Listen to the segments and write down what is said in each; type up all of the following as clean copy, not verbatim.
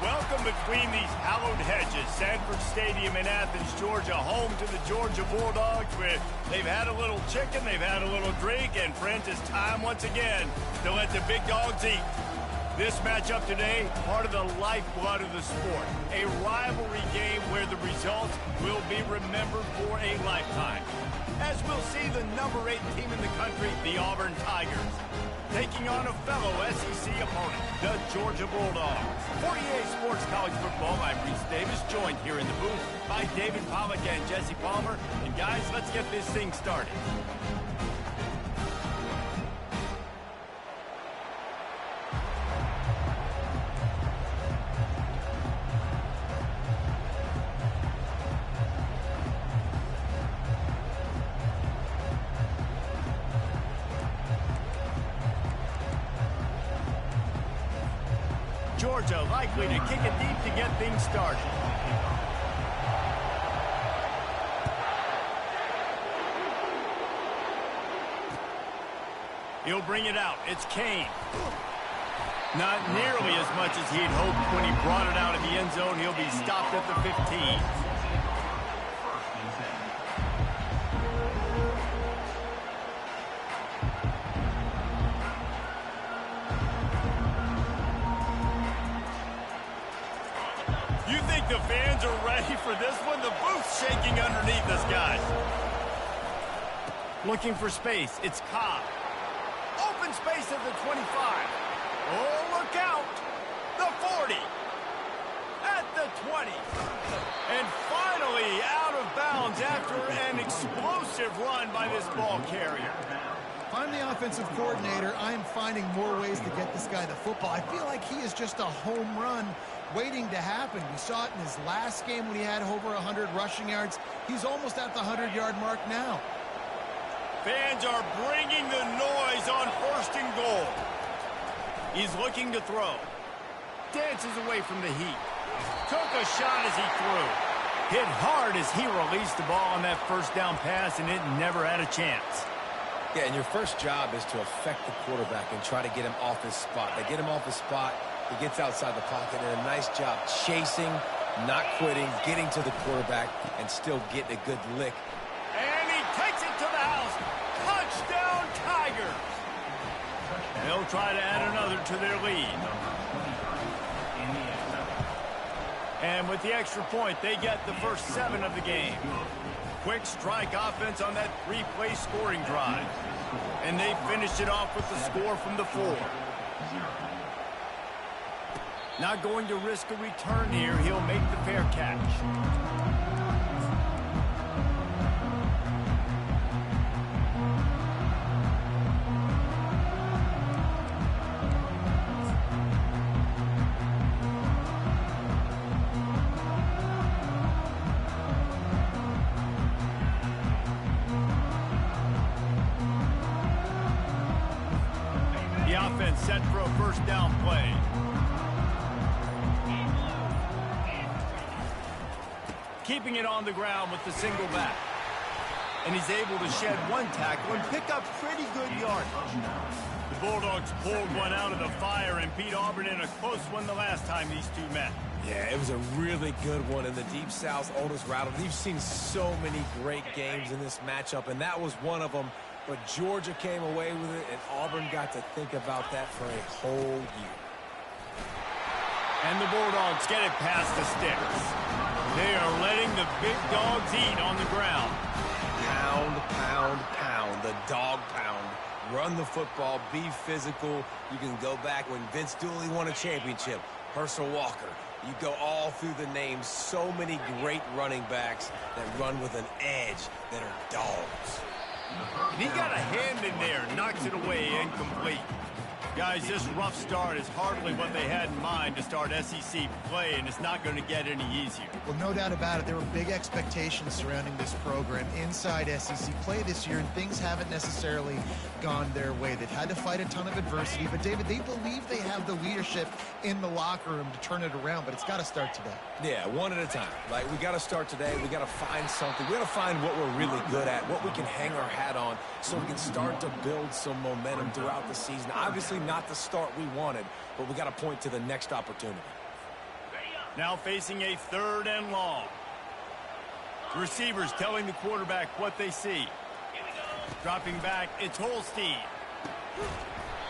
Welcome between these hallowed hedges. Sanford Stadium in Athens, Georgia, home to the Georgia Bulldogs. Where they've had a little chicken, they've had a little drink, and friends, it's time once again to let the big dogs eat. This matchup today, part of the lifeblood of the sport. A rivalry game where the results will be remembered for a lifetime. As we'll see the number 8 team in the country, the Auburn Tigers, taking on a fellow SEC opponent, the Georgia Bulldogs. For EA Sports College Football, I'm Reese Davis, joined here in the booth by David Pollack and Jesse Palmer. And guys, let's get this thing started. Georgia likely to kick it deep to get things started. He'll bring it out. It's Kane. Not nearly as much as he'd hoped when he brought it out of the end zone. He'll be stopped at the 15. The fans are ready for this one. The booth's shaking underneath us, guys. Looking for space. It's Cobb. Open space at the 25. Oh, look out. The 40. At the 20. And finally out of bounds after an explosive run by this ball carrier. If I'm the offensive coordinator, I am finding more ways to get this guy the football. I feel like he is just a home run waiting to happen. We saw it in his last game when he had over 100 rushing yards. He's almost at the 100-yard mark now. Fans are bringing the noise on 1st and goal. He's looking to throw. Dances away from the heat. Took a shot as he threw. Hit hard as he released the ball on that first down pass, and it never had a chance. Yeah, and your first job is to affect the quarterback and try to get him off his spot. They get him off his spot, he gets outside the pocket, and a nice job chasing, not quitting, getting to the quarterback, and still getting a good lick. And he takes it to the house. Touchdown, Tigers! They'll try to add another to their lead. And with the extra point, they get the first 7 of the game. Quick strike offense on that 3-play scoring drive. And they finished it off with the score from the 4. Not going to risk a return here. He'll make the fair catch. The offense set for a first down play. Keeping it on the ground with the single back. And he's able to shed 1 tackle and pick up pretty good yardage. The Bulldogs pulled one out of the fire and beat Auburn in a close one the last time these two met. Yeah, it was a really good one in the Deep South's oldest rattle. We've seen so many great games in this matchup, and that was one of them. But Georgia came away with it, and Auburn got to think about that for a whole year. And the Bulldogs get it past the sticks. They are letting the big dogs eat on the ground. Pound, pound, pound. The dog pound. Run the football. Be physical. You can go back when Vince Dooley won a championship. Herschel Walker. You go all through the names. So many great running backs that run with an edge that are dogs. He got a hand in there, knocks it away, incomplete. Guys, this rough start is hardly what they had in mind to start SEC play, and it's not going to get any easier. Well, no doubt about it. There were big expectations surrounding this program inside SEC play this year, and things haven't necessarily gone their way. They've had to fight a ton of adversity, but, David, they believe they have the leadership in the locker room to turn it around, but it's got to start today. Yeah, one at a time. Like, we got to start today. We got to find something. We got to find what we're really good at, what we can hang our hat on, so we can start to build some momentum throughout the season. Obviously, not the start we wanted, but we got to point to the next opportunity. Now facing a 3rd and long. The receivers telling the quarterback what they see. Dropping back, it's Holstein.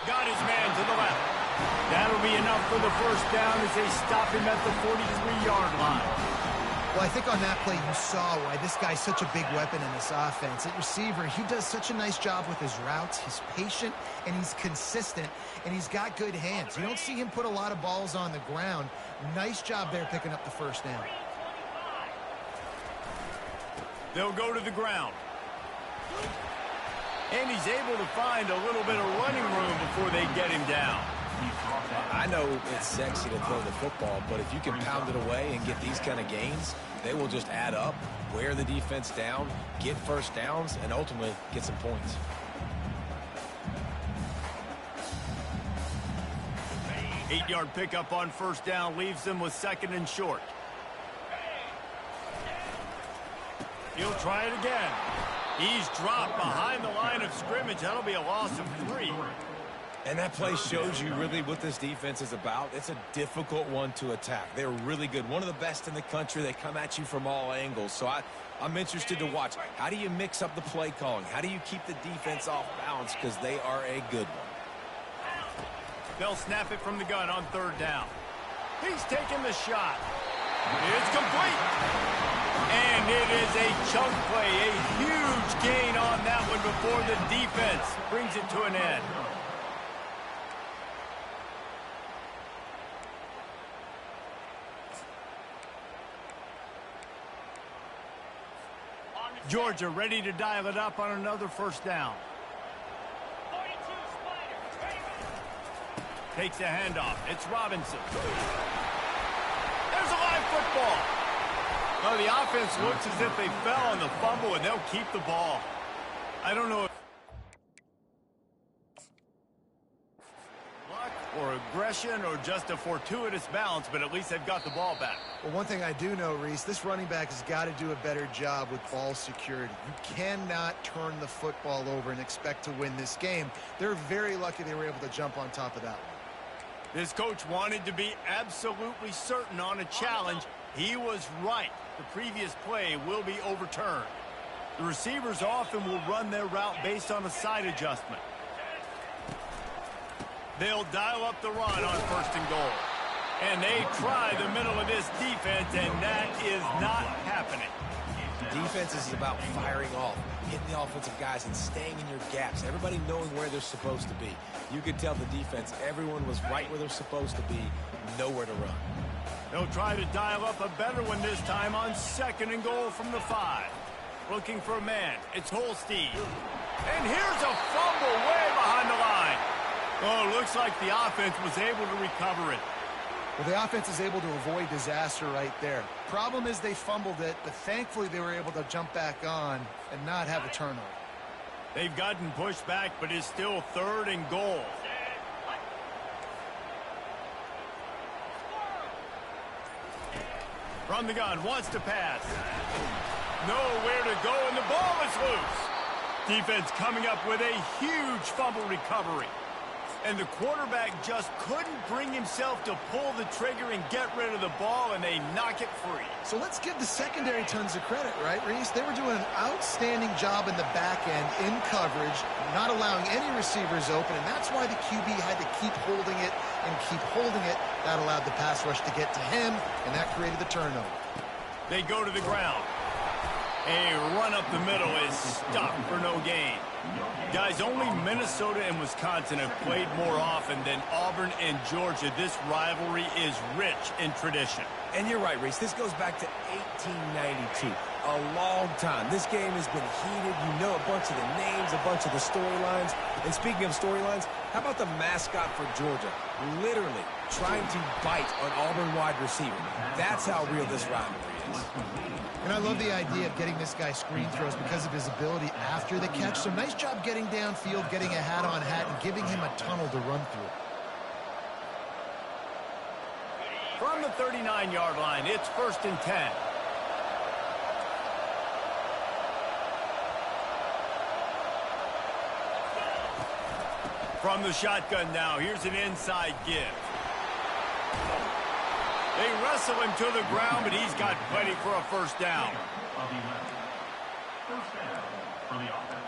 Got his man to the left. That'll be enough for the first down as they stop him at the 43-yard line. Well, I think on that play you saw why this guy's such a big weapon in this offense. At receiver, he does such a nice job with his routes. He's patient, and he's consistent, and he's got good hands. You don't see him put a lot of balls on the ground. Nice job there picking up the first down. They'll go to the ground. And he's able to find a little bit of running room before they get him down. I know it's sexy to throw the football, but if you can pound it away and get these kind of gains, they will just add up, wear the defense down, get first downs, and ultimately get some points. Eight-yard pickup on first down leaves them with 2nd and short. He'll try it again. He's dropped behind the line of scrimmage. That'll be a loss of 3. And that play shows you really what this defense is about. It's a difficult one to attack. They're really good. One of the best in the country. They come at you from all angles. So I'm interested to watch. How do you mix up the play calling? How do you keep the defense off balance? Because they are a good one. They'll snap it from the gun on 3rd down. He's taking the shot. It's complete. And it is a chunk play. A huge gain on that one before the defense brings it to an end. Georgia ready to dial it up on another first down. Takes a handoff. It's Robinson. There's a live football. No, the offense looks as if they fell on the fumble, and they'll keep the ball. I don't know if luck or aggression or just a fortuitous bounce, but at least they've got the ball back. Well, one thing I do know, Reese, this running back has got to do a better job with ball security. You cannot turn the football over and expect to win this game. They're very lucky they were able to jump on top of that one. This coach wanted to be absolutely certain on a challenge. He was right. The previous play will be overturned. The receivers often will run their route based on a side adjustment. They'll dial up the run on 1st and goal. And they try the middle of this defense, and that is not happening. Defense is about firing off, hitting the offensive guys, and staying in your gaps. Everybody knowing where they're supposed to be. You could tell the defense, everyone was right where they're supposed to be, nowhere to run. They'll try to dial up a better one this time on 2nd and goal from the 5. Looking for a man. It's Holstein. And here's a fumble way behind the line. Oh, looks like the offense was able to recover it. Well, the offense is able to avoid disaster right there. Problem is they fumbled it, but thankfully they were able to jump back on and not have a turnover. They've gotten pushed back, but it's still 3rd and goal. From the gun, wants to pass. Nowhere to go, and the ball is loose. Defense coming up with a huge fumble recovery. And the quarterback just couldn't bring himself to pull the trigger and get rid of the ball, and they knock it free. So let's give the secondary tons of credit, right, Reese? They were doing an outstanding job in the back end, in coverage, not allowing any receivers open, and that's why the QB had to keep holding it and keep holding it. That allowed the pass rush to get to him, and that created the turnover. They go to the ground. A run up the middle is stopped for no gain. Guys, only Minnesota and Wisconsin have played more often than Auburn and Georgia. This rivalry is rich in tradition. And you're right, Reese. This goes back to 1892. A long time. This game has been heated. You know a bunch of the names, a bunch of the storylines. And speaking of storylines, how about the mascot for Georgia? Literally trying to bite an Auburn wide receiver. That's how real this rivalry is. And I love the idea of getting this guy screen throws because of his ability after the catch. So nice job getting downfield, getting a hat-on hat, and giving him a tunnel to run through. From the 39-yard line, it's 1st and 10. From the shotgun now, here's an inside give. They wrestle him to the ground, but he's got plenty for a first down. First down for the offense.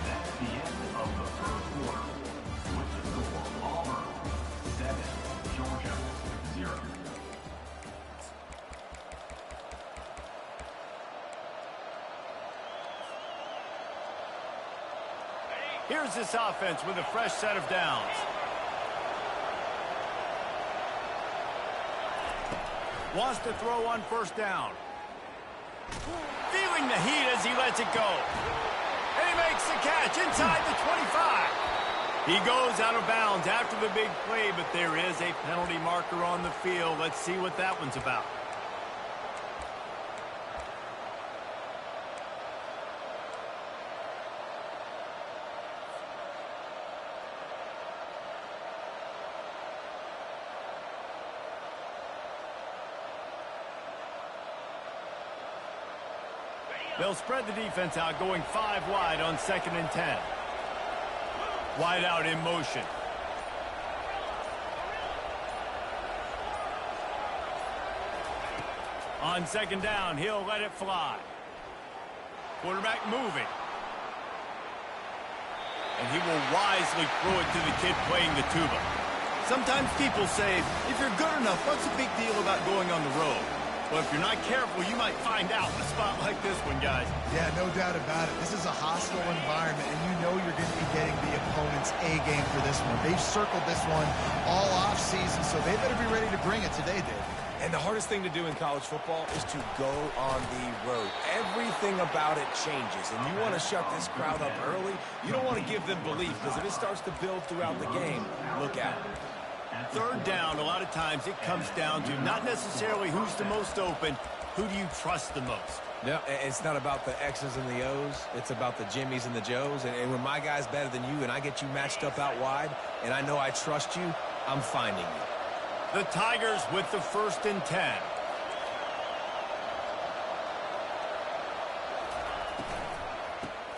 That's the end of the third quarter. With the score, Auburn 7, Georgia 0. Here's this offense with a fresh set of downs. Wants to throw on first down. Feeling the heat as he lets it go. And he makes the catch inside the 25. He goes out of bounds after the big play, but there is a penalty marker on the field. Let's see what that one's about. They'll spread the defense out, going 5 wide on 2nd and 10. Wide out in motion. On 2nd down, he'll let it fly. Quarterback moving. And he will wisely throw it to the kid playing the tuba. Sometimes people say, if you're good enough, what's the big deal about going on the road? Well, if you're not careful, you might find out in a spot like this one, guys. Yeah, no doubt about it. This is a hostile environment, and you know you're going to be getting the opponent's A game for this one. They've circled this one all offseason, so they better be ready to bring it today, Dave. And the hardest thing to do in college football is to go on the road. Everything about it changes, and you want to shut this crowd up early. You don't want to give them belief, because if it starts to build throughout the game, look out. 3rd down, a lot of times it comes down to not necessarily who's the most open, who do you trust the most? No, it's not about the X's and the O's. It's about the Jimmies and the Joes. And when my guy's better than you and I get you matched up out wide, and I know I trust you, I'm finding you. The Tigers with the 1st and 10.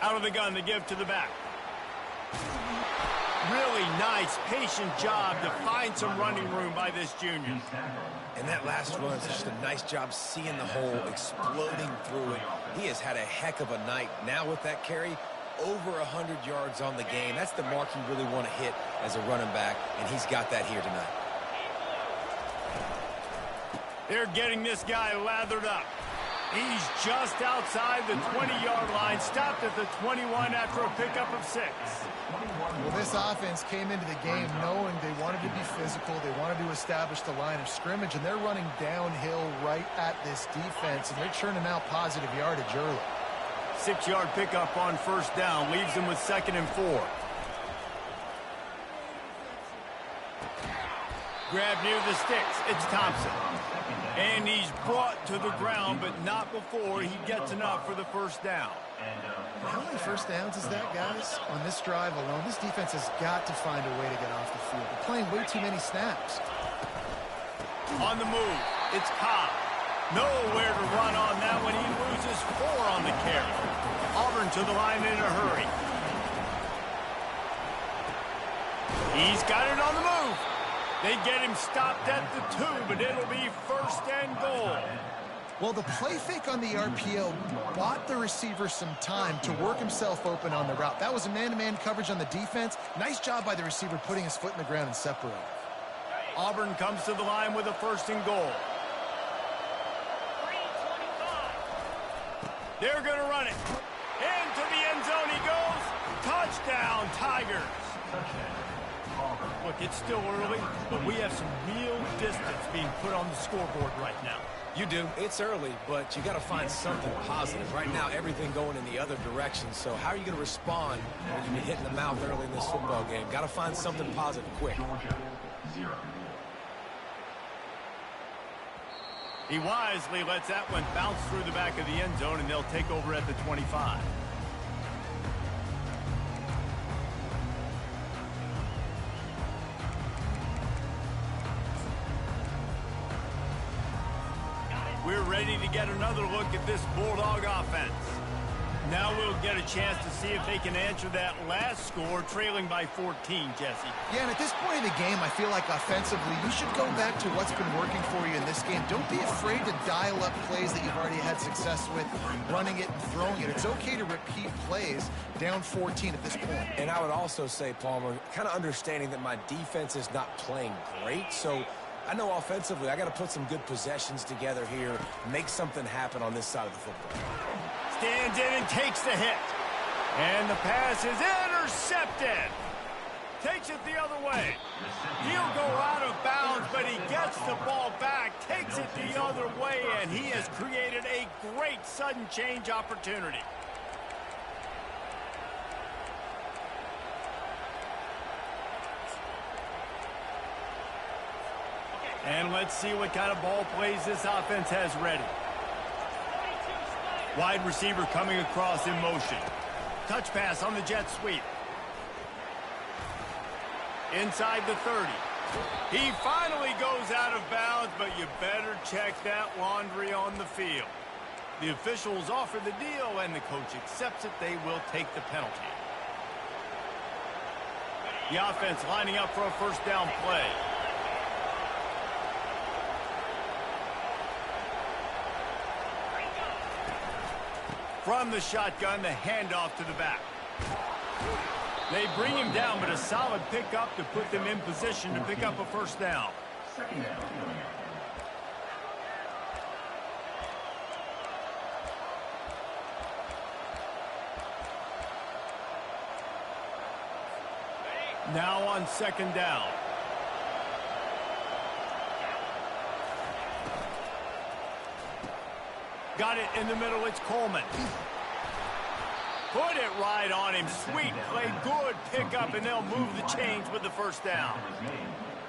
Out of the gun, they give to the back. Really nice, patient job to find some running room by this junior. And that last run is just a nice job seeing the hole, exploding through it. He has had a heck of a night. Now with that carry, over 100 yards on the game. That's the mark you really want to hit as a running back, and he's got that here tonight. They're getting this guy lathered up. He's just outside the 20-yard line, stopped at the 21 after a pickup of 6. Well, this offense came into the game knowing they wanted to be physical, they wanted to establish the line of scrimmage, and they're running downhill right at this defense, and they're churning out positive yardage early. 6-yard pickup on 1st down, leaves them with 2nd and 4. Grab near the sticks, it's Thompson. And he's brought to the ground, but not before he gets enough for the 1st down. How many first downs is that, guys? On this drive alone, this defense has got to find a way to get off the field. They're playing way too many snaps. On the move, it's Cobb. Nowhere to run on that one. He loses 4 on the carry. Auburn to the line in a hurry. He's got it on the move. They get him stopped at the 2, but it'll be 1st and goal. Well, the play fake on the RPO bought the receiver some time to work himself open on the route. That was a man-to-man coverage on the defense. Nice job by the receiver putting his foot in the ground and separating. Auburn comes to the line with a 1st and goal. They're going to run it. Into the end zone he goes. Touchdown, Tigers. Look, it's still early, but we have some real distance being put on the scoreboard right now. You do. It's early, but you got to find something positive. Right now, everything going in the other direction. So how are you going to respond when you get hit in the mouth early in this football game? Got to find something positive quick. Georgia 0. He wisely lets that one bounce through the back of the end zone, and they'll take over at the 25. We're ready to get another look at this Bulldog offense. Now we'll get a chance to see if they can answer that last score, trailing by 14, Jesse. Yeah, and at this point in the game, I feel like offensively, you should go back to what's been working for you in this game. Don't be afraid to dial up plays that you've already had success with, running it and throwing it. It's okay to repeat plays down 14 at this point. And I would also say, Palmer, kind of understanding that my defense is not playing great, so I know offensively I got to put some good possessions together here, make something happen on this side of the football. Stands in and takes the hit. And the pass is intercepted. Takes it the other way. He'll go out of bounds, but he gets the ball back, takes it the other way, and he has created a great sudden change opportunity. And let's see what kind of ball plays this offense has ready. Wide receiver coming across in motion. Touch pass on the jet sweep. Inside the 30. He finally goes out of bounds, but you better check that laundry on the field. The officials offer the deal, and the coach accepts it. They will take the penalty. The offense lining up for a first down play. From the shotgun, the handoff to the back. They bring him down, but a solid pickup to put them in position to pick up a first down. Second down. Now on second down. Got it in the middle. It's Coleman. Put it right on him. Sweet play. Good pickup, and they'll move the chains with the first down.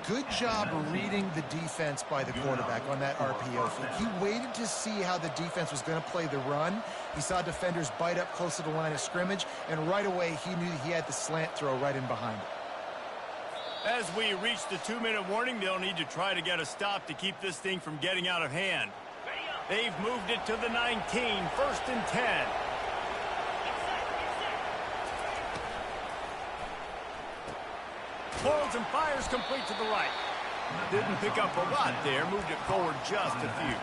Good job reading the defense by the quarterback on that RPO feed. He waited to see how the defense was going to play the run. He saw defenders bite up close to the line of scrimmage, and right away he knew he had the slant throw right in behind it. As we reach the 2-minute warning, they'll need to try to get a stop to keep this thing from getting out of hand. They've moved it to the 19, first and 10. Pulls and fires complete to the right. Didn't pick up a lot there, moved it forward just a few.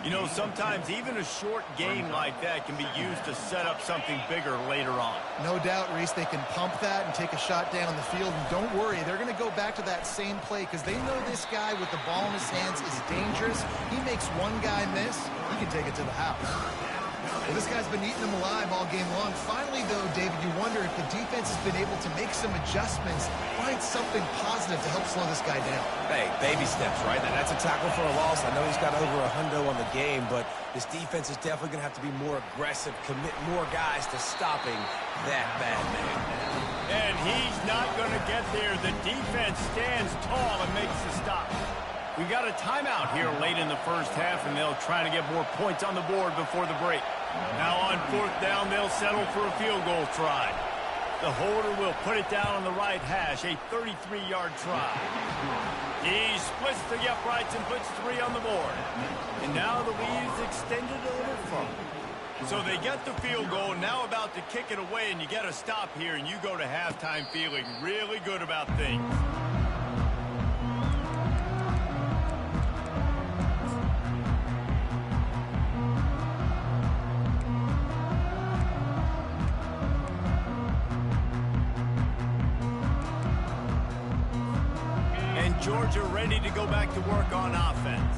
You know, sometimes even a short game like that can be used to set up something bigger later on. No doubt, Reese, they can pump that and take a shot down the field. And don't worry, they're going to go back to that same play because they know this guy with the ball in his hands is dangerous. He makes one guy miss, he can take it to the house. Well, this guy's been eating them alive all game long. Finally, though, David, you wonder if the defense has been able to make some adjustments, find something positive to help slow this guy down. Hey, baby steps, right? That's a tackle for a loss. I know he's got over $100 on the game, but this defense is definitely going to have to be more aggressive, commit more guys to stopping that bad man. And he's not going to get there. The defense stands tall and makes the stop. We got a timeout here late in the first half, and they'll try to get more points on the board before the break. Now on fourth down, they'll settle for a field goal try. The holder will put it down on the right hash, a 33-yard try. He splits the uprights and puts 3 on the board. And now the lead is extended a little further. So they get the field goal, now about to kick it away, and you get a stop here, and you go to halftime feeling really good about things. Georgia ready to go back to work on offense.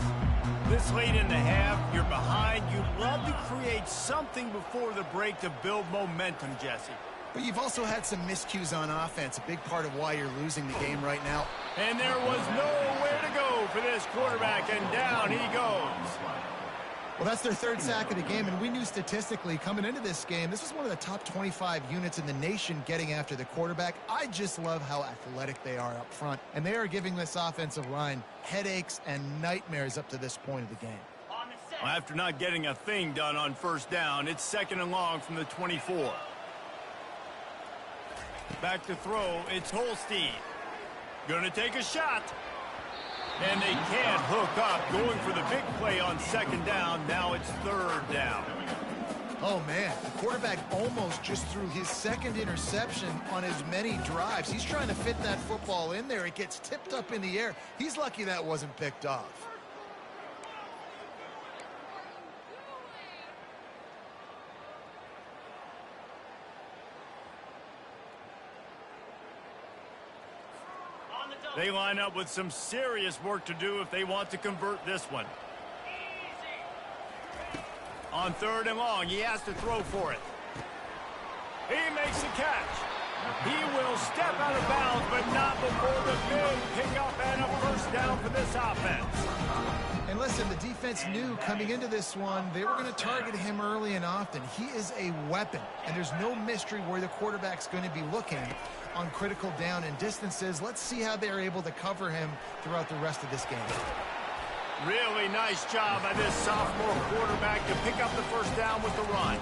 This late in the half, you're behind. You'd love to create something before the break to build momentum, Jesse. But you've also had some miscues on offense, a big part of why you're losing the game right now. And there was nowhere to go for this quarterback, and down he goes. Well, that's their third sack of the game, and we knew statistically coming into this game, this was one of the top 25 units in the nation getting after the quarterback. I just love how athletic they are up front, and they are giving this offensive line headaches and nightmares up to this point of the game. Well, after not getting a thing done on first down, it's second and long from the 24. Back to throw, it's Holstein. Gonna take a shot. And they can't hook up, going for the big play on second down. Now it's third down. Oh, man, the quarterback almost just threw his second interception on as many drives. He's trying to fit that football in there. It gets tipped up in the air. He's lucky that wasn't picked off. They line up with some serious work to do if they want to convert this one. On 3rd and long, he has to throw for it. He makes the catch. He will step out of bounds, but not before the big pickup and a first down for this offense. And listen, the defense knew coming into this one, they were going to target him early and often. He is a weapon, and there's no mystery where the quarterback's going to be looking on critical down and distances. Let's see how they're able to cover him throughout the rest of this game. Really nice job by this sophomore quarterback to pick up the first down with the run.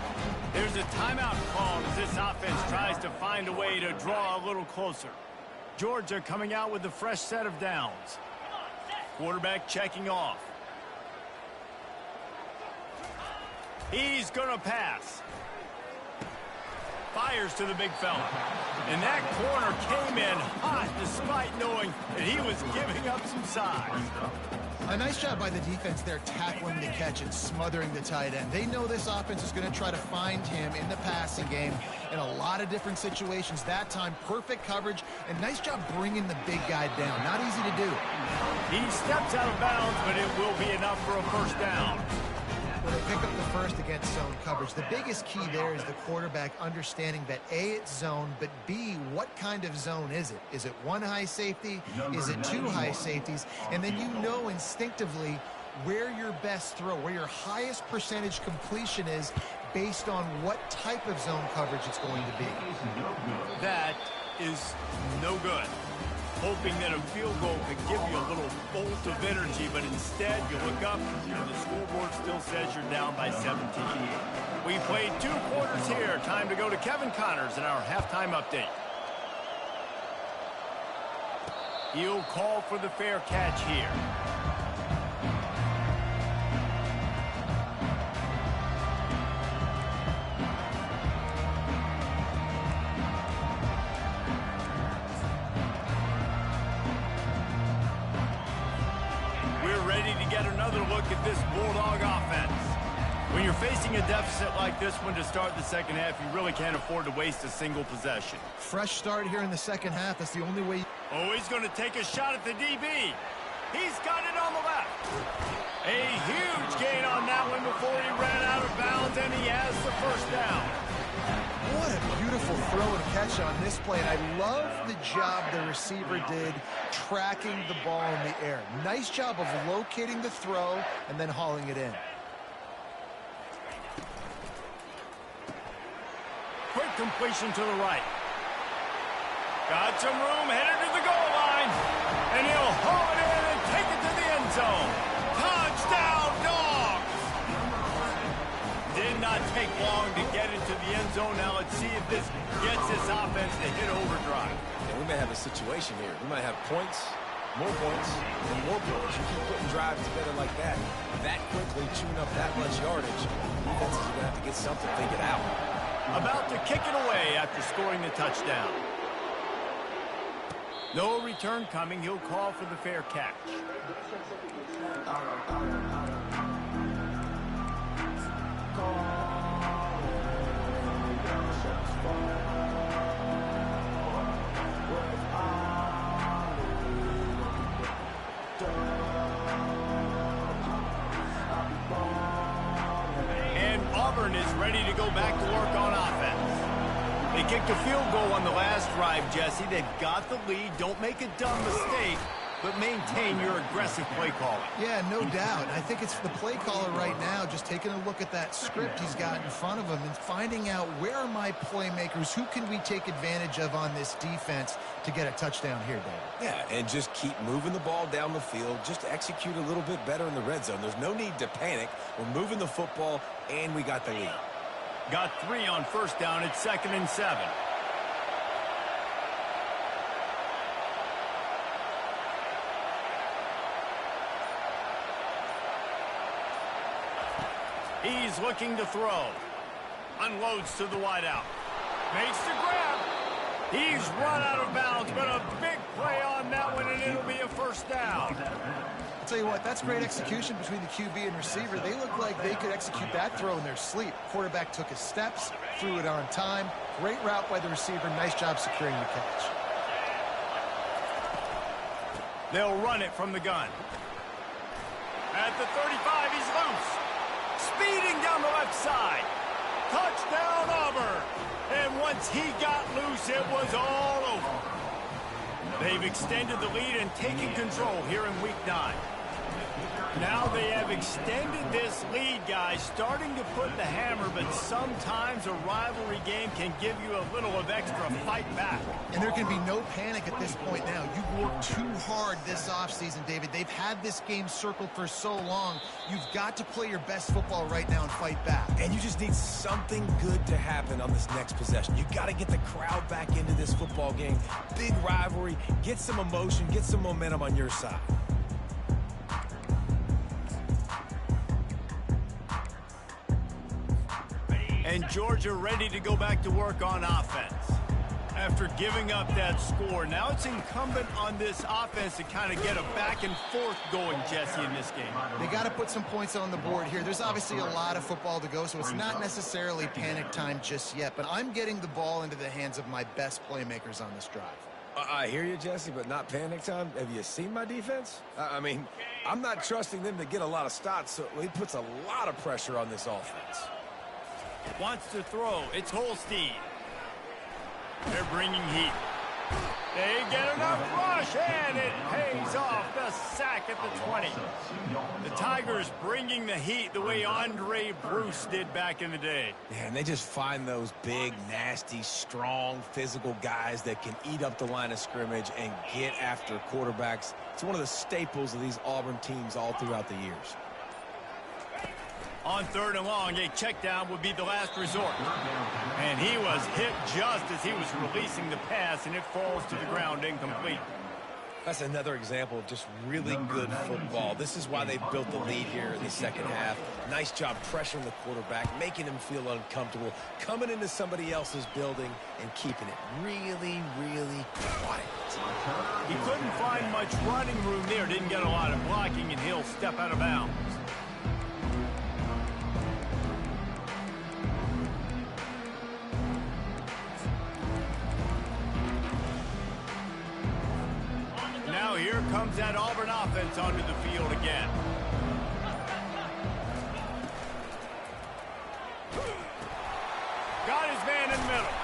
There's a timeout called as this offense tries to find a way to draw a little closer. Georgia coming out with a fresh set of downs. Quarterback checking off. He's going to pass. Fires to the big fella. And that corner came in hot despite knowing that he was giving up some size. A nice job by the defense there tackling the catch and smothering the tight end. They know this offense is going to try to find him in the passing game in a lot of different situations. That time, perfect coverage and nice job bringing the big guy down. Not easy to do. He steps out of bounds, but it will be enough for a first down. Well, they pick up the first against zone coverage. The biggest key there is the quarterback understanding that A, it's zone, but B, what kind of zone is it? Is it one high safety? Is it two high safeties? And then you know instinctively where your best throw, where your highest percentage completion is based on what type of zone coverage it's going to be. That is no good. Hoping that a field goal could give you a little bolt of energy, but instead you look up and the scoreboard still says you're down by 17. We played 2 quarters here. Time to go to Kevin Connors in our halftime update. He'll call for the fair catch here. Another look at this Bulldog offense. When you're facing a deficit like this one to start the second half, you really can't afford to waste a single possession. Fresh start here in the second half. That's the only way. Oh, he's going to take a shot at the DB. He's got it on the left. A huge gain on that one before he ran out of bounds, and he has the first down. What a beautiful throw and catch on this play. And I love the job the receiver did tracking the ball in the air. Nice job of locating the throw and then hauling it in. Quick completion to the right. Got some room, headed to the goal line. And he'll haul it in and take it to the end zone. Touchdown, Dogs! Did not take long to get into the end zone. Now let's see if this gets this offense to hit overdrive. And we may have a situation here. We might have points, more points, and more points. You keep putting drives together like that quickly, chewing up that much yardage, defenses are going to have to get something figured out. About to kick it away after scoring the touchdown. No return coming. He'll call for the fair catch. And Auburn is ready to go back to work on offense. They kicked a field goal on the last drive, Jesse. They've got the lead. Don't make a dumb mistake, but maintain your aggressive play calling. Yeah, no doubt. I think it's the play caller right now just taking a look at that script he's got in front of him and finding out where are my playmakers, who can we take advantage of on this defense to get a touchdown here, David. Yeah, and just keep moving the ball down the field. Just execute a little bit better in the red zone. There's no need to panic. We're moving the football, and we got the lead. Got 3 on first down. It's 2nd and 7. He's looking to throw. unloads to the wideout. Makes the grab. He's run out of bounds, but a big play on that one, and it'll be a first down. I'll tell you what, that's great execution between the QB and receiver. They look like they could execute that throw in their sleep. Quarterback took his steps, threw it on time. Great route by the receiver. Nice job securing the catch. They'll run it from the gun. At the 35, he's loose. Speeding down the left side. Touchdown, Auburn. And once he got loose, it was all over. They've extended the lead and taken control here in Week 9. Now they have extended this lead, guys, starting to put the hammer, but sometimes a rivalry game can give you a little of extra fight back. And there can be no panic at this point now. You've worked too hard this offseason, David. They've had this game circled for so long. You've got to play your best football right now and fight back. And you just need something good to happen on this next possession. You got to get the crowd back into this football game. Big rivalry. Get some emotion. Get some momentum on your side. And Georgia ready to go back to work on offense. After giving up that score, now it's incumbent on this offense to kind of get a back and forth going, Jesse, in this game. They got to put some points on the board here. There's obviously a lot of football to go, so it's not necessarily panic time just yet. But I'm getting the ball into the hands of my best playmakers on this drive. I hear you, Jesse, but not panic time. Have you seen my defense? I mean, I'm not trusting them to get a lot of stops, so he puts a lot of pressure on this offense. Wants to throw. It's Holstein. They're bringing heat. They get enough rush, and it pays off. The sack at the 20. The Tigers bringing the heat the way Andre Bruce did back in the day. Yeah, and they just find those big, nasty, strong, physical guys that can eat up the line of scrimmage and get after quarterbacks. It's one of the staples of these Auburn teams all throughout the years. On 3rd and long, a check down would be the last resort. And he was hit just as he was releasing the pass, and it falls to the ground incomplete. That's another example of just really good football. This is why they built the lead here in the second half. Nice job pressuring the quarterback, making him feel uncomfortable, coming into somebody else's building and keeping it really, really quiet. He couldn't find much running room there, didn't get a lot of blocking, and he'll step out of bounds. Now here comes that Auburn offense onto the field again. Got his man in the middle.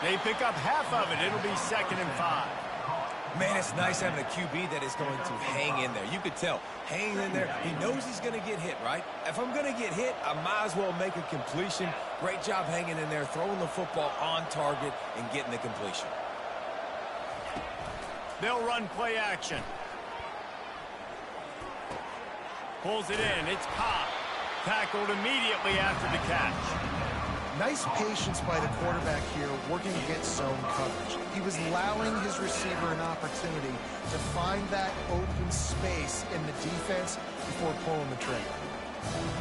They pick up half of it. It'll be 2nd and 5. Man, it's nice having a QB that is going to hang in there. You could tell, hanging in there. He knows he's going to get hit, right? If I'm going to get hit, I might as well make a completion. Great job hanging in there, throwing the football on target and getting the completion. They'll run play action. Pulls it in. It's Cobb. Tackled immediately after the catch. Nice patience by the quarterback here working against zone coverage. He was allowing his receiver an opportunity to find that open space in the defense before pulling the trigger.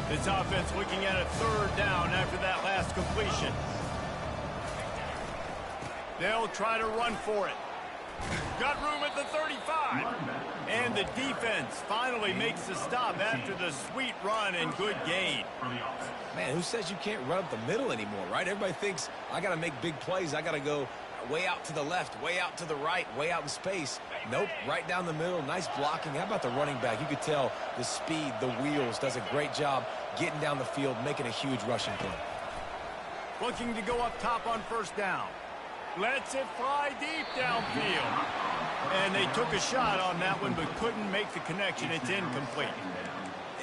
This offense looking at a 3rd down after that last completion. They'll try to run for it. Got room at the 35. And the defense finally makes the stop after the sweet run and good gain. Man, who says you can't run up the middle anymore, right? Everybody thinks I got to make big plays. I got to go way out to the left, way out to the right, way out in space. Nope, right down the middle. Nice blocking. How about the running back? You could tell the speed, the wheels, does a great job getting down the field, making a huge rushing play. Looking to go up top on 1st down. Lets it fly deep downfield. And they took a shot on that one, but couldn't make the connection. It's incomplete.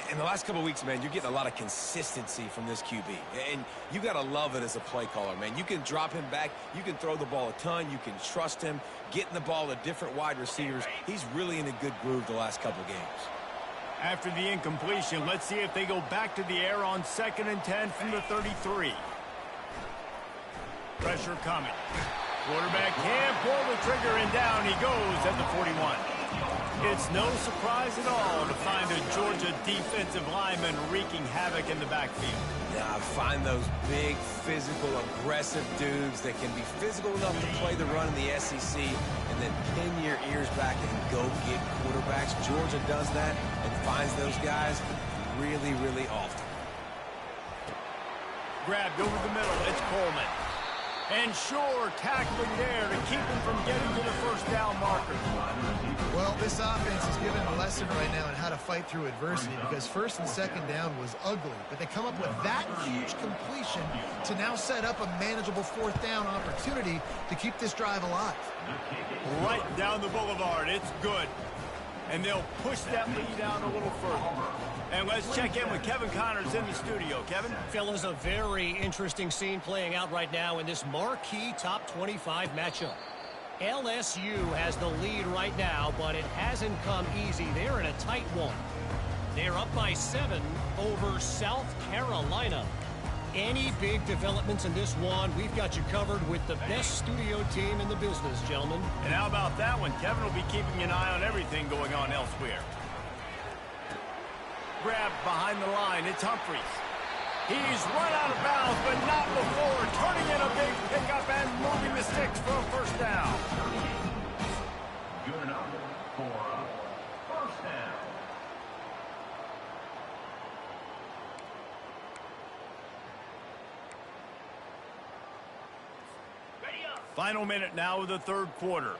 In the last couple of weeks, man, you're getting a lot of consistency from this QB. And you got to love it as a play caller, man. You can drop him back. You can throw the ball a ton. You can trust him. Getting the ball to different wide receivers. He's really in a good groove the last couple of games. After the incompletion, let's see if they go back to the air on 2nd and 10 from the 33. Pressure coming. Quarterback can't pull the trigger, and down he goes at the 41. It's no surprise at all to find a Georgia defensive lineman wreaking havoc in the backfield. Yeah, I find those big, physical, aggressive dudes that can be physical enough to play the run in the SEC and then pin your ears back and go get quarterbacks. Georgia does that and finds those guys really, really often. Grabbed over the middle. It's Coleman. And sure, tackling there to keep him from getting to the first down marker. Well, this offense is given a lesson right now on how to fight through adversity because first and second down was ugly, but they come up with that huge completion to now set up a manageable fourth down opportunity to keep this drive alive. Right down the boulevard. It's good. And they'll push that lead out a little further. And let's check in with Kevin Connors in the studio. Kevin? Fellas, a very interesting scene playing out right now in this marquee top 25 matchup. LSU has the lead right now, but it hasn't come easy. They're in a tight one. They're up by 7 over South Carolina. Any big developments in this one, we've got you covered with the best studio team in the business, gentlemen. And how about that one? Kevin will be keeping an eye on everything going on elsewhere. Grabbed behind the line. It's Humphries. He's run out of bounds, but not before turning in a big pickup and moving the sticks for a first down. Good enough for a first down. Final minute now of the third quarter.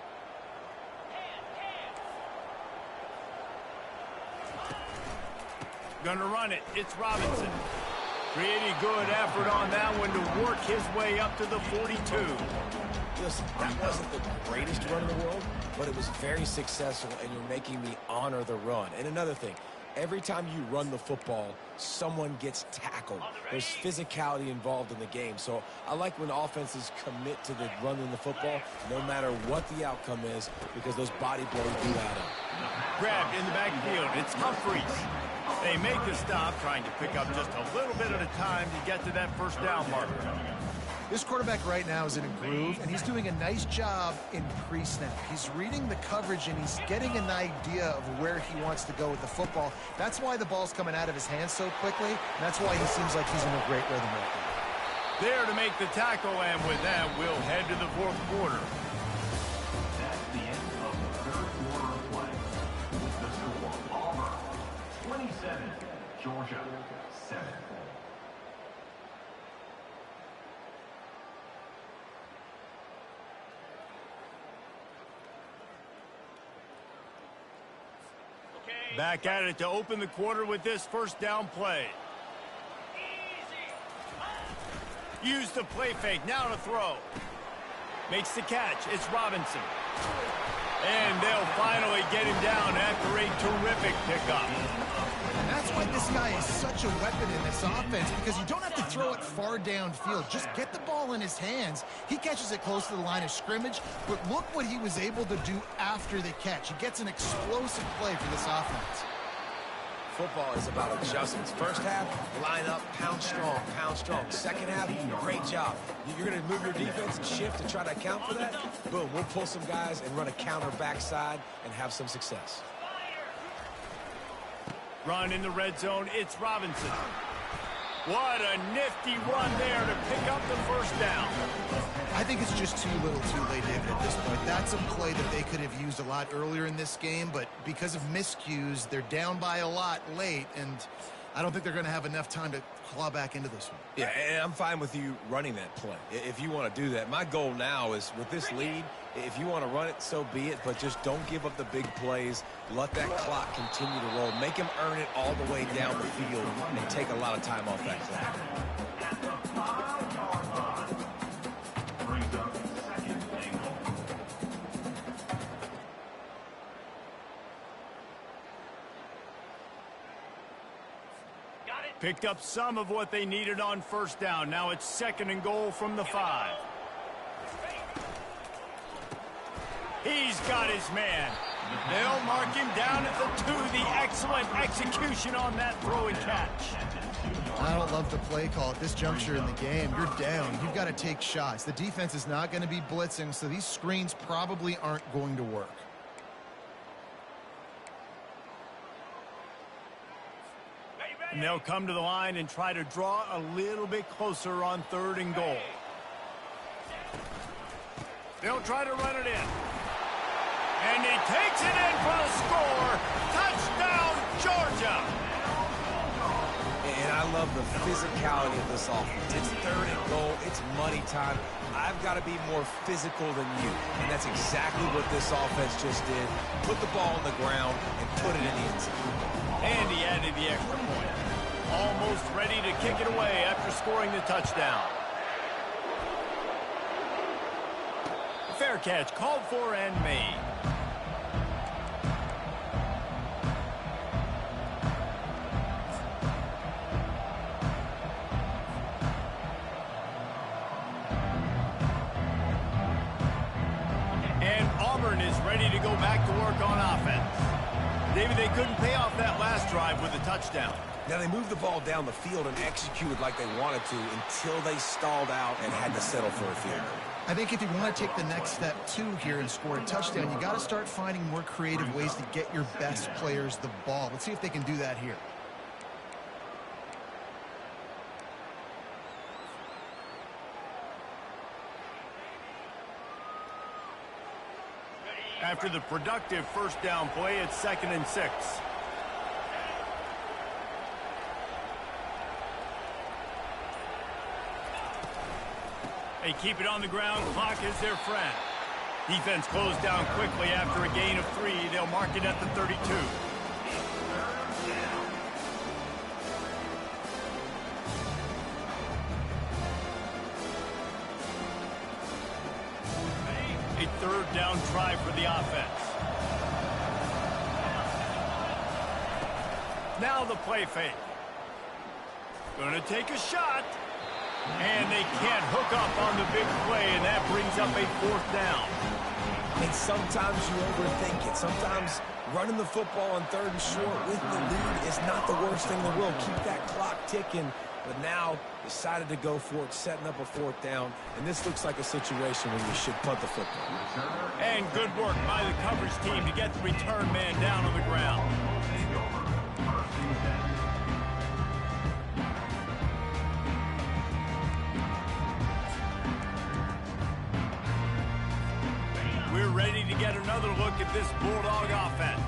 Gonna run it. It's Robinson. Pretty good effort on that one to work his way up to the 42. Listen, that wasn't the greatest run in the world, but it was very successful, and you're making me honor the run. And another thing, every time you run the football, someone gets tackled. There's physicality involved in the game. So I like when offenses commit to the running the football, no matter what the outcome is, because those body blows do add up. Grabbed in the backfield. It's Humphries. They make the stop, trying to pick up just a little bit at a time to get to that first down marker. This quarterback right now is in a groove, and he's doing a nice job in pre-snap. He's reading the coverage, and he's getting an idea of where he wants to go with the football. That's why the ball's coming out of his hands so quickly, and that's why he seems like he's in a great rhythm right now. There to make the tackle, and with that, we'll head to the fourth quarter. That's the end of the third quarter of play. With the score, Auburn 27, Georgia 7. Back at it to open the quarter with this first down play. Use the play fake. Now to throw. Makes the catch. It's Robinson. And they'll finally get him down after a terrific pickup. And that's why this guy is such a weapon in this offense, because you don't have to throw it far downfield. Just get the ball in his hands. He catches it close to the line of scrimmage, but look what he was able to do after the catch. He gets an explosive play for this offense. Football is about adjustments. First half, line up, pound strong, pound strong. Second half, great job. You're going to move your defense and shift to try to account for that? Boom, we'll pull some guys and run a counter backside and have some success. Run in the red zone. It's Robinson. What a nifty run there to pick up the first down. I think it's just too little too late, David, at this point. That's a play that they could have used a lot earlier in this game, but because of miscues, they're down by a lot late, and I don't think they're going to have enough time to claw back into this one. Yeah, and I'm fine with you running that play if you want to do that. My goal now is, with this lead, if you want to run it, so be it, but just don't give up the big plays. Let that clock continue to roll. Make him earn it all the way down the field and take a lot of time off that clock. At the 5-yard line. Brings up second and goal. Picked up some of what they needed on first down. Now it's second and goal from the 5. He's got his man. They'll mark him down at the 2. The excellent execution on that throw and catch. I don't love the play call at this juncture in the game. You're down. You've got to take shots. The defense is not going to be blitzing, so these screens probably aren't going to work. And they'll come to the line and try to draw a little bit closer on 3rd and goal. They'll try to run it in. And he takes it in for the score. Touchdown, Georgia. And I love the physicality of this offense. It's 3rd and goal. It's money time. I've got to be more physical than you. And that's exactly what this offense just did. Put the ball on the ground and put it in the end zone. And he added the extra point. Almost ready to kick it away after scoring the touchdown. Fair catch called for and made. And Auburn is ready to go back to work on offense. David, they couldn't pay off that last drive with a touchdown. Now, they moved the ball down the field and executed like they wanted to until they stalled out and had to settle for a field goal. I think if you want to take the next step, too, here and score a touchdown, you got to start finding more creative ways to get your best players the ball. Let's see if they can do that here. After the productive first down play, it's 2nd and 6. They keep it on the ground. Clock is their friend. Defense closed down quickly after a gain of 3. They'll mark it at the 32. A 3rd down try for the offense. Now the play fake. Gonna take a shot. And they can't hook up on the big play, and that brings up a 4th down. And sometimes you overthink it. Sometimes running the football on 3rd and short with the lead is not the worst thing in the world. Keep that clock ticking. But now decided to go for it, setting up a 4th down. And this looks like a situation where you should punt the football. And good work by the coverage team to get the return man down on the ground. We're ready to get another look at this Bulldog offense.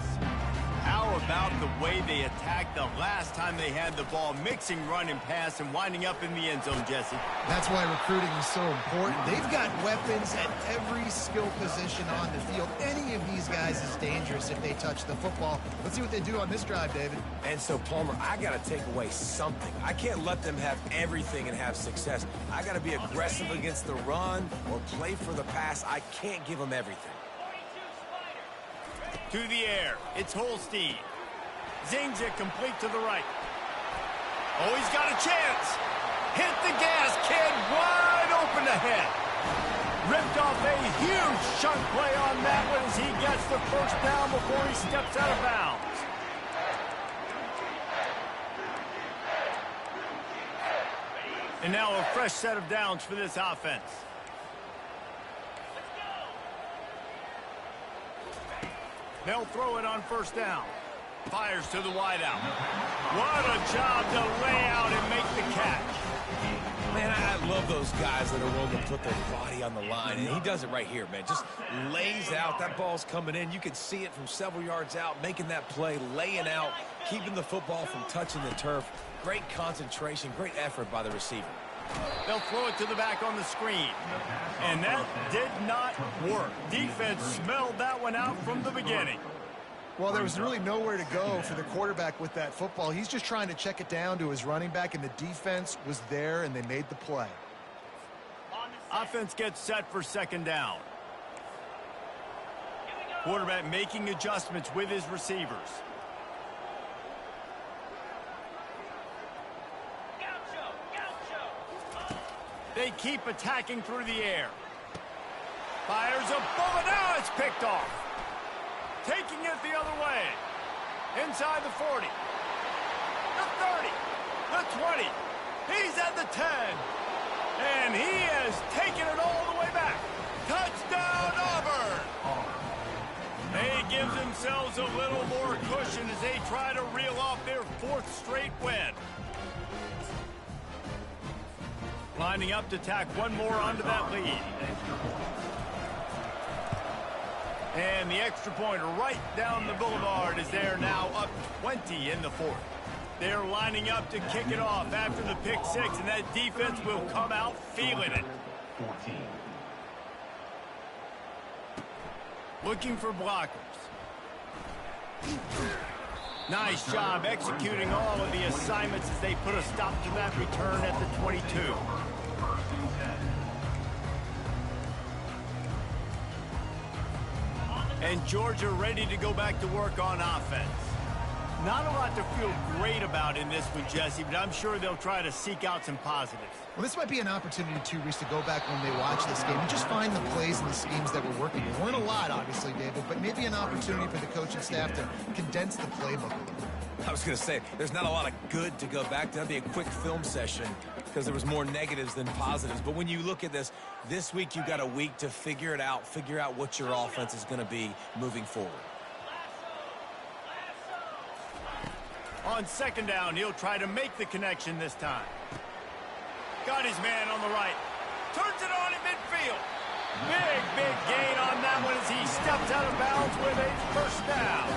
How about the way they attacked the last time they had the ball, mixing run and pass and winding up in the end zone, Jesse? That's why recruiting is so important. They've got weapons at every skill position on the field. Any of these guys is dangerous if they touch the football. Let's see what they do on this drive, David. And so, Palmer, I got to take away something. I can't let them have everything and have success. I got to be aggressive against the run or play for the pass. I can't give them everything. To the air, it's Holstein. Zings it complete to the right. Oh, he's got a chance. Hit the gas, kid, wide open ahead. Ripped off a huge chunk play on that one as he gets the first down before he steps out of bounds. And now a fresh set of downs for this offense. They'll throw it on 1st down. Fires to the wideout. What a job to lay out and make the catch. Man, I love those guys that are willing to put their body on the line, and he does it right here, man. Just lays out. That ball's coming in. You can see it from several yards out, making that play, laying out, keeping the football from touching the turf. Great concentration, great effort by the receiver. They'll throw it to the back on the screen. And that did not work. Defense smelled that one out from the beginning. Well, there was really nowhere to go for the quarterback with that football. He's just trying to check it down to his running back, and the defense was there, and they made the play. Offense gets set for 2nd down. Quarterback making adjustments with his receivers. They keep attacking through the air. Fires a bullet. Now it's picked off. Taking it the other way. Inside the 40. The 30. The 20. He's at the 10. And he has taken it all the way back. Touchdown, Auburn. They give themselves a little more cushion as they try to reel off their 4th straight win. Lining up to tack one more onto that lead. And the extra point right down the boulevard is they're now up 20 in the 4th. They're lining up to kick it off after the pick 6, and that defense will come out feeling it. 14. Looking for blockers. Nice job executing all of the assignments as they put a stop to that return at the 22. First and 10. And Georgia ready to go back to work on offense. Not a lot to feel great about in this one, Jesse, but I'm sure they'll try to seek out some positives. Well, this might be an opportunity, too, Reese, to go back when they watch this game and just find the plays and the schemes that were working. There weren't a lot, obviously, David, but maybe an opportunity for the coaching staff to condense the playbook a little. I was going to say, there's not a lot of good to go back to. That'd be a quick film session because there was more negatives than positives. But when you look at this week you've got a week to figure it out, figure out what your offense is going to be moving forward. On 2nd down, he'll try to make the connection this time. Got his man on the right. Turns it on in midfield. Big gain on that one as he steps out of bounds with a 1st down.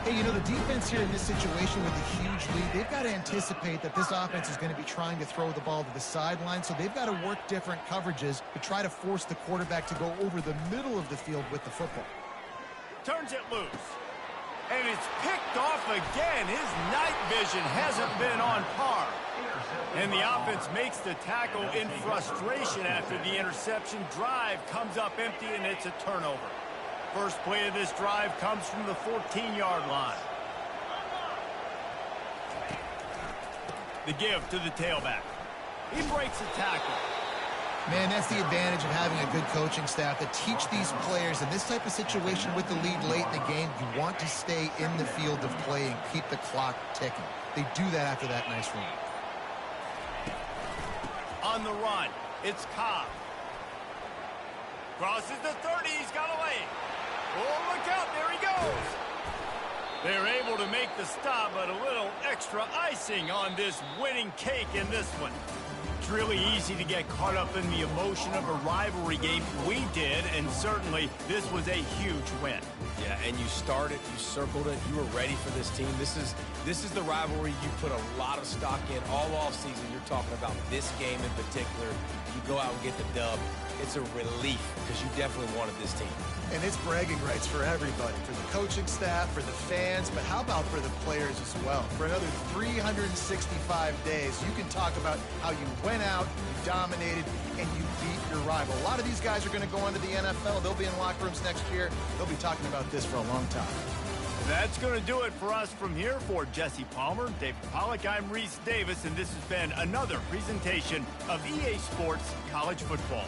Hey, you know, the defense here in this situation with a huge lead, they've got to anticipate that this offense is going to be trying to throw the ball to the sideline, so they've got to work different coverages to try to force the quarterback to go over the middle of the field with the football. Turns it loose. And it's picked off again. His night vision hasn't been on par. And the offense makes the tackle in frustration after the interception. Drive comes up empty, and it's a turnover. First play of this drive comes from the 14-yard line. The give to the tailback. He breaks the tackle. Man, that's the advantage of having a good coaching staff that teach these players in this type of situation with the lead late in the game. You want to stay in the field of play and keep the clock ticking. They do that after that nice run. On the run, it's Cobb. Crosses the 30, he's got away. Oh, look out, there he goes. They're able to make the stop, but a little extra icing on this winning cake in this one. It's really easy to get caught up in the emotion of a rivalry game. We did, and certainly this was a huge win. Yeah, and you started, you circled it, you were ready for this team. This is the rivalry you put a lot of stock in all offseason. You're talking about this game in particular. You go out and get the dub. It's a relief because you definitely wanted this team. And it's bragging rights for everybody, for the coaching staff, for the fans, but how about for the players as well? For another 365 days, you can talk about how you went out, you dominated, and you beat your rival. A lot of these guys are going to go into the NFL. They'll be in locker rooms next year. They'll be talking about this for a long time. That's going to do it for us from here. For Jesse Palmer, David Pollack, I'm Reese Davis, and this has been another presentation of EA Sports College Football.